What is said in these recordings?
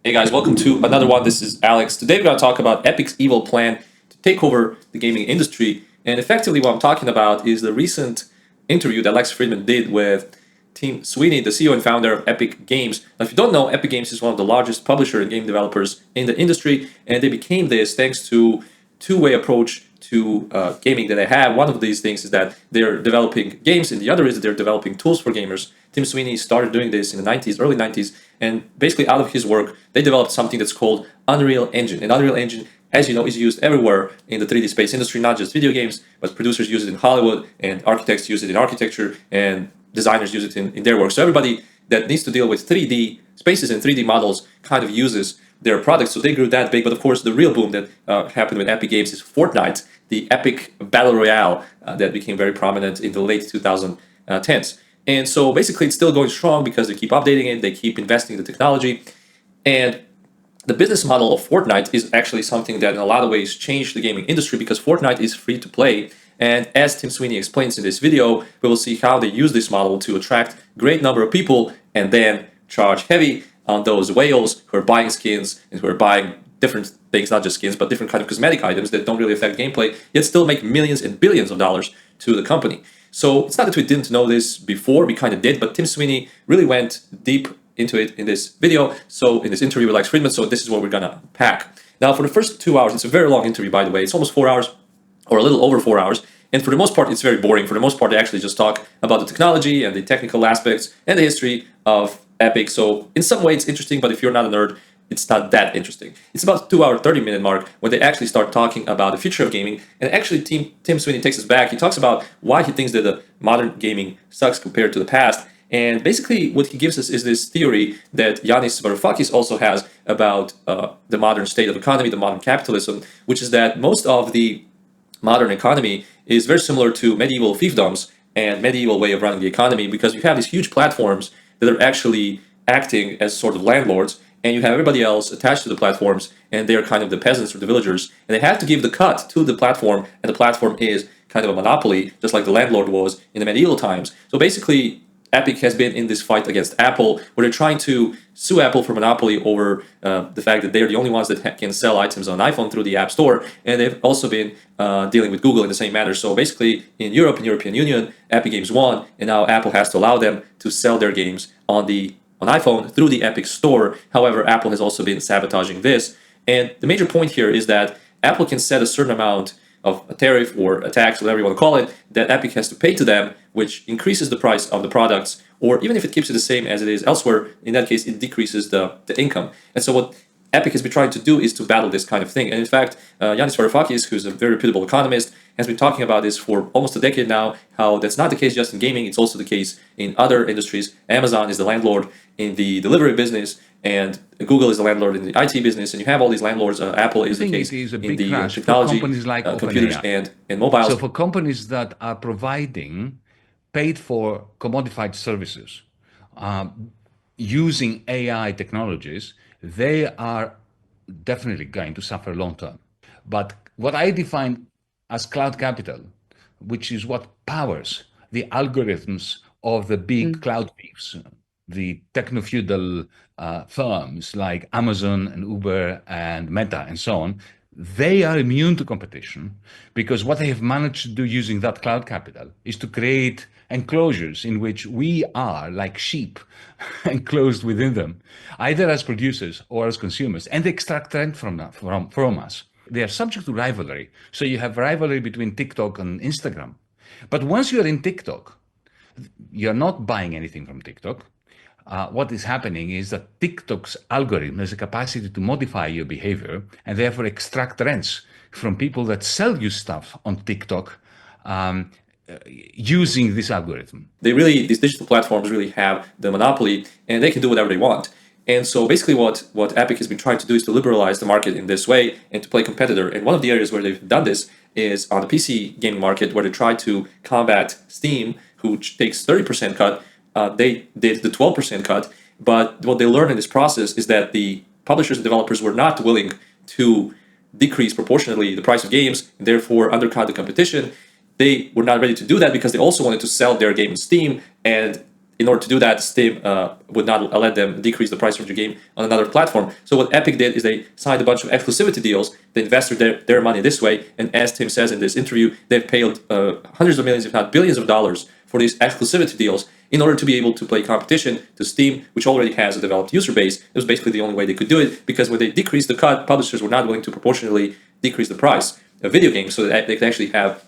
Hey guys, welcome to another one. This is Alex. Today we're going to talk about Epic's evil plan to take over the gaming industry. And effectively what I'm talking about is the recent interview that Lex Friedman did with Tim Sweeney, the CEO and founder of Epic Games. Now, if you don't know, Epic Games is one of the largest publisher and game developers in the industry, and they became this thanks to two-way approach to gaming that they have. One of these things is that they're developing games, and the other is that they're developing tools for gamers. Tim Sweeney started doing this in the 90s, early 90s, and basically out of his work, they developed something that's called Unreal Engine. And Unreal Engine, as you know, is used everywhere in the 3D space industry, not just video games, but producers use it in Hollywood, and architects use it in architecture, and designers use it in their work. So everybody that needs to deal with 3D spaces and 3D models kind of uses their products. So they grew that big. But of course, the real boom that happened with Epic Games is Fortnite, the epic battle royale that became very prominent in the late 2010s. And so basically it's still going strong because they keep updating it, they keep investing in the technology. And the business model of Fortnite is actually something that in a lot of ways changed the gaming industry because Fortnite is free to play. And as Tim Sweeney explains in this video, we will see how they use this model to attract a great number of people and then charge heavy on those whales who are buying skins and who are buying different things, not just skins, but different kind of cosmetic items that don't really affect gameplay, yet still make millions and billions of dollars to the company. So it's not that we didn't know this before, we kind of did, but Tim Sweeney really went deep into it in this video, so in this interview with Lex Friedman, so this is what we're gonna pack. Now for the first 2 hours, it's a very long interview by the way, it's almost 4 hours, or a little over 4 hours, and for the most part it's very boring. For the most part they actually just talk about the technology and the technical aspects and the history of Epic, so in some way it's interesting, but if you're not a nerd, it's not that interesting. It's about 2 hour, 30-minute mark when they actually start talking about the future of gaming. And actually, Tim Sweeney takes us back. He talks about why he thinks that the modern gaming sucks compared to the past. And basically, what he gives us is this theory that Yanis Varoufakis also has about the modern state of economy, the modern capitalism, which is that most of the modern economy is very similar to medieval fiefdoms and medieval way of running the economy because you have these huge platforms that are actually acting as sort of landlords, and you have everybody else attached to the platforms, and they're kind of the peasants or the villagers, and they have to give the cut to the platform, and the platform is kind of a monopoly, just like the landlord was in the medieval times. So basically, Epic has been in this fight against Apple, where they're trying to sue Apple for monopoly over the fact that they're the only ones that can sell items on iPhone through the App Store, and they've also been dealing with Google in the same manner. So basically, in Europe, in European Union, Epic Games won, and now Apple has to allow them to sell their games on iPhone through the Epic Store. However, Apple has also been sabotaging this. And the major point here is that Apple can set a certain amount of a tariff or a tax, whatever you want to call it, that Epic has to pay to them, which increases the price of the products, or even if it keeps it the same as it is elsewhere, in that case, it decreases the income. And so what Epic has been trying to do is to battle this kind of thing. And in fact, Yanis Varoufakis, who's a very reputable economist, has been talking about this for almost a decade now, how that's not the case just in gaming, it's also the case in other industries. Amazon is the landlord in the delivery business, and Google is the landlord in the IT business, and you have all these landlords. Apple is the case in the technology, like computers and mobiles. So for companies that are providing paid for commodified services using AI technologies, they are definitely going to suffer long term. But what I define as cloud capital, which is what powers the algorithms of the big cloud thieves, the techno-feudal firms like Amazon and Uber and Meta and so on, they are immune to competition because what they have managed to do using that cloud capital is to create enclosures in which we are like sheep enclosed within them, either as producers or as consumers, and they extract rent from us. They are subject to rivalry. So you have rivalry between TikTok and Instagram. But once you're in TikTok, you're not buying anything from TikTok. What is happening is that TikTok's algorithm has a capacity to modify your behavior and therefore extract rents from people that sell you stuff on TikTok using this algorithm. These digital platforms really have the monopoly, and they can do whatever they want. And so basically what Epic has been trying to do is to liberalize the market in this way and to play competitor. And one of the areas where they've done this is on the PC gaming market, where they try to combat Steam, who takes 30% cut. They did the 12% cut, but what they learned in this process is that the publishers and developers were not willing to decrease proportionately the price of games, and therefore undercut the competition. They were not ready to do that because they also wanted to sell their game on Steam, and in order to do that, Steam would not let them decrease the price of your game on another platform. So what Epic did is they signed a bunch of exclusivity deals. They invested their money this way, and as Tim says in this interview, they've paid hundreds of millions, if not billions of dollars for these exclusivity deals in order to be able to play competition to Steam, which already has a developed user base. It was basically the only way they could do it, because when they decreased the cut, publishers were not willing to proportionally decrease the price of video games so that they could actually have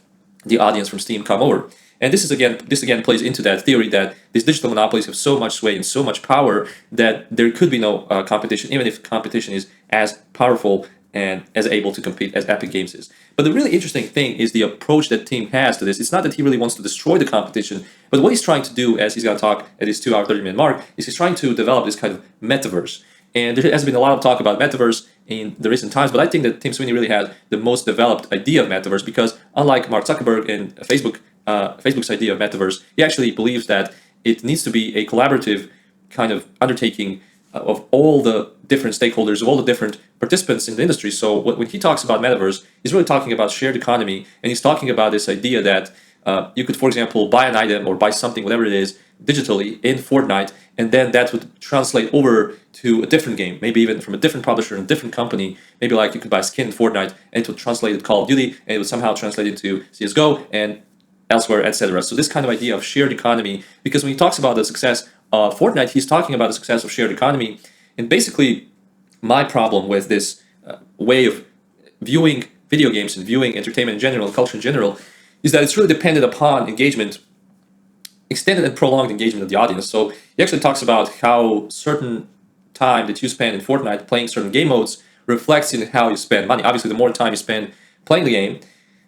the audience from Steam come over. And this again plays into that theory that these digital monopolies have so much sway and so much power that there could be no competition, even if competition is as powerful and as able to compete as Epic Games is. But the really interesting thing is the approach that Tim has to this. It's not that he really wants to destroy the competition, but what he's trying to do, as he's going to talk at his 2-hour, 30-minute mark, is he's trying to develop this kind of metaverse. And there has been a lot of talk about metaverse in the recent times, but I think that Tim Sweeney really has the most developed idea of metaverse, because unlike Mark Zuckerberg and Facebook's idea of metaverse, he actually believes that it needs to be a collaborative kind of undertaking of all the different stakeholders, of all the different participants in the industry. So when he talks about metaverse, he's really talking about shared economy, and he's talking about this idea that you could, for example, buy an item or buy something, whatever it is, digitally in Fortnite, and then that would translate over to a different game, maybe even from a different publisher and a different company. Maybe like you could buy skin in Fortnite, and it would translate to Call of Duty, and it would somehow translate into CSGO and elsewhere, etc. So this kind of idea of shared economy, because when he talks about the success of Fortnite, he's talking about the success of shared economy. And basically, my problem with this way of viewing video games and viewing entertainment in general and culture in general is that it's really dependent upon engagement, extended and prolonged engagement of the audience. So he actually talks about how certain time that you spend in Fortnite playing certain game modes reflects in how you spend money. Obviously, the more time you spend playing the game,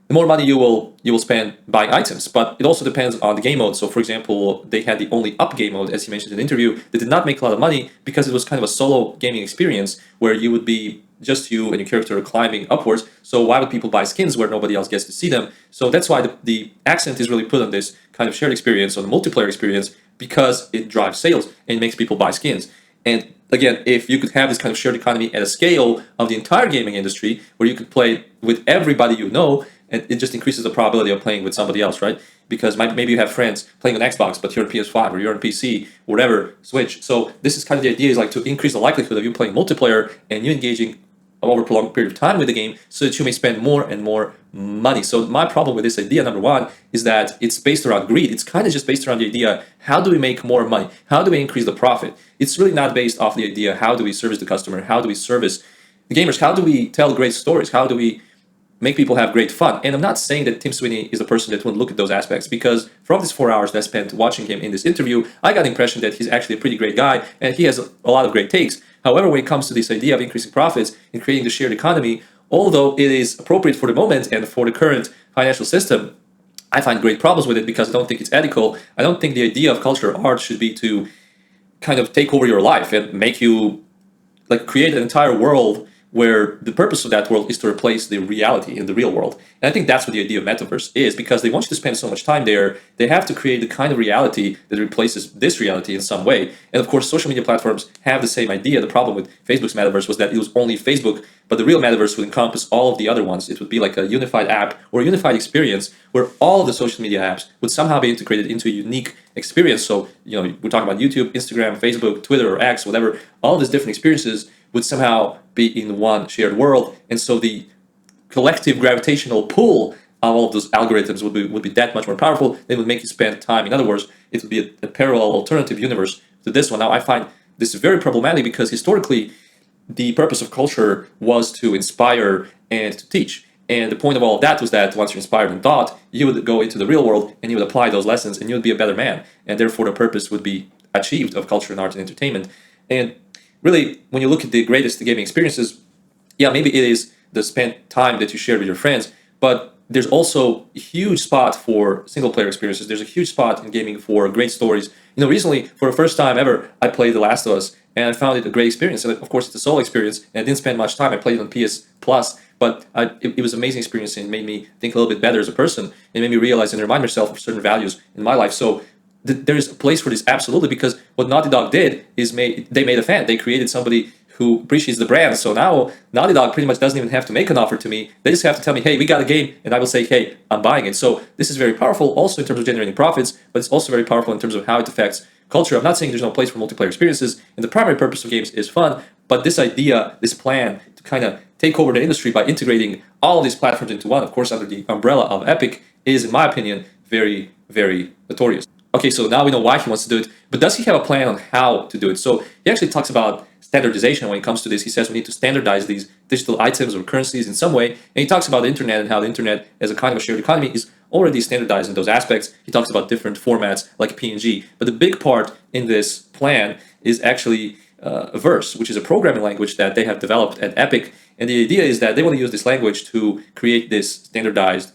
the more money you will spend buying items. But it also depends on the game mode. So for example, they had the only up game mode, as he mentioned in the interview, that did not make a lot of money because it was kind of a solo gaming experience where you would be just you and your character climbing upwards. So why would people buy skins where nobody else gets to see them? So that's why the accent is really put on this kind of shared experience, on the multiplayer experience, because it drives sales and it makes people buy skins. And again, if you could have this kind of shared economy at a scale of the entire gaming industry, where you could play with everybody you know, and it just increases the probability of playing with somebody else, right? Because maybe you have friends playing on Xbox, but you're on PS5 or you're on PC, whatever, Switch. So this is kind of the idea, is like to increase the likelihood of you playing multiplayer and you engaging over a prolonged period of time with the game, so that you may spend more and more money. So my problem with this idea, number one, is that it's based around greed. It's kind of just based around the idea, how do we make more money? How do we increase the profit? It's really not based off the idea, how do we service the customer? How do we service the gamers? How do we tell great stories? How do we make people have great fun? And I'm not saying that Tim Sweeney is the person that would look at those aspects, because from these 4 hours that I spent watching him in this interview, I got the impression that he's actually a pretty great guy and he has a lot of great takes. However, when it comes to this idea of increasing profits and creating the shared economy, although it is appropriate for the moment and for the current financial system, I find great problems with it because I don't think it's ethical. I don't think the idea of culture or art should be to kind of take over your life and make you like create an entire world where the purpose of that world is to replace the reality in the real world. And I think that's what the idea of metaverse is, because they want you to spend so much time there, they have to create the kind of reality that replaces this reality in some way. And of course, social media platforms have the same idea. The problem with Facebook's metaverse was that it was only Facebook, but the real metaverse would encompass all of the other ones. It would be like a unified app or a unified experience where all of the social media apps would somehow be integrated into a unique experience. So, we're talking about YouTube, Instagram, Facebook, Twitter, or X, whatever, all of these different experiences would somehow be in one shared world. And so the collective gravitational pull of all of those algorithms would be that much more powerful. They would make you spend time. In other words, it would be a parallel alternative universe to this one. Now, I find this very problematic because historically, the purpose of culture was to inspire and to teach. And the point of all of that was that once you're inspired and taught, you would go into the real world and you would apply those lessons and you would be a better man. And therefore, the purpose would be achieved of culture and art and entertainment. And really, when you look at the greatest gaming experiences, yeah, maybe it is the spent time that you share with your friends, but there's also a huge spot for single player experiences. There's a huge spot in gaming for great stories. Recently, for the first time ever, I played The Last of Us, and I found it a great experience. And of course, it's a solo experience, and I didn't spend much time. I played it on PS Plus, but it was an amazing experience, and it made me think a little bit better as a person. It made me realize and remind myself of certain values in my life. So there is a place for this, absolutely, because what Naughty Dog did is they made a fan. They created somebody who appreciates the brand. So now Naughty Dog pretty much doesn't even have to make an offer to me. They just have to tell me, hey, we got a game, and I will say, hey, I'm buying it. So this is very powerful also in terms of generating profits, but it's also very powerful in terms of how it affects culture. I'm not saying there's no place for multiplayer experiences, and the primary purpose of games is fun, but this idea, this plan to kind of take over the industry by integrating all of these platforms into one, of course, under the umbrella of Epic, is, in my opinion, very, very notorious. Okay, so now we know why he wants to do it, but does he have a plan on how to do it? So he actually talks about standardization when it comes to this. He says we need to standardize these digital items or currencies in some way, and he talks about the internet and how the internet as a kind of a shared economy is already standardized in those aspects. He talks about different formats like PNG, but the big part in this plan is actually Verse, which is a programming language that they have developed at Epic, and the idea is that they want to use this language to create this standardized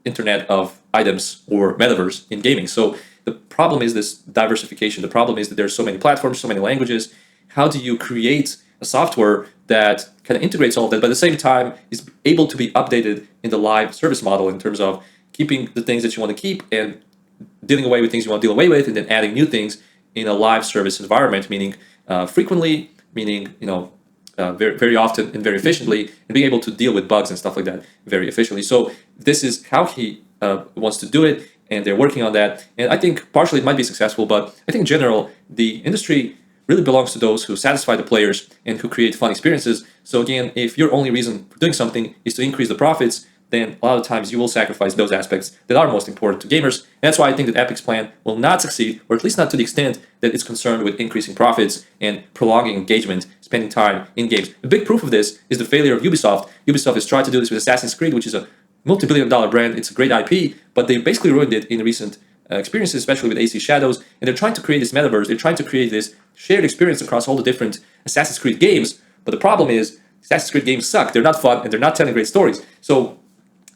internet of items or metaverse in gaming. So the problem is this diversification. The problem is that there's so many platforms, so many languages. How do you create a software that kind of integrates all of that, but at the same time is able to be updated in the live service model in terms of keeping the things that you want to keep and dealing away with things you want to deal away with, and then adding new things in a live service environment, meaning frequently, meaning very, very often and very efficiently, and being able to deal with bugs and stuff like that very efficiently. So this is how he wants to do it, and they're working on that. And I think partially it might be successful, but I think in general, the industry really belongs to those who satisfy the players and who create fun experiences. So again, if your only reason for doing something is to increase the profits, then a lot of times you will sacrifice those aspects that are most important to gamers. And that's why I think that Epic's plan will not succeed, or at least not to the extent that it's concerned with increasing profits and prolonging engagement, spending time in games. A big proof of this is the failure of Ubisoft. Ubisoft has tried to do this with Assassin's Creed, which is a multi-billion-dollar brand. It's a great IP, but they basically ruined it in recent experiences, especially with AC Shadows. And they're trying to create this metaverse. They're trying to create this shared experience across all the different Assassin's Creed games. But the problem is Assassin's Creed games suck. They're not fun, and they're not telling great stories. So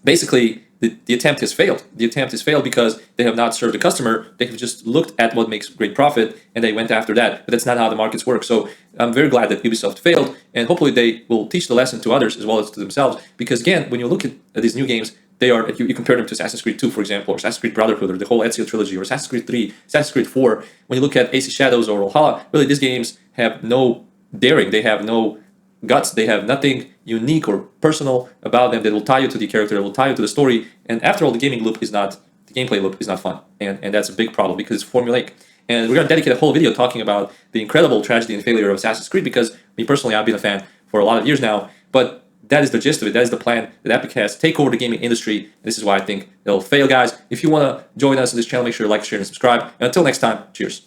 basically, the attempt has failed. The attempt has failed because they have not served the customer. They have just looked at what makes great profit, and they went after that. But that's not how the markets work. So I'm very glad that Ubisoft failed, and hopefully they will teach the lesson to others as well as to themselves. Because again, when you look at these new games, you compare them to Assassin's Creed 2, for example, or Assassin's Creed Brotherhood, or the whole Ezio trilogy, or Assassin's Creed 3, Assassin's Creed 4. When you look at AC Shadows or Valhalla, really these games have no daring. They have no guts. They have nothing unique or personal about them that will tie you to the character, that will tie you to the story. And after all, the gameplay loop is not fun. And that's a big problem because it's formulaic. And we're going to dedicate a whole video talking about the incredible tragedy and failure of Assassin's Creed, because me personally, I've been a fan for a lot of years now. But that is the gist of it. That is the plan that Epic has. Take over the gaming industry. This is why I think it'll fail, guys. If you want to join us on this channel, make sure to like, share, and subscribe. And until next time, cheers.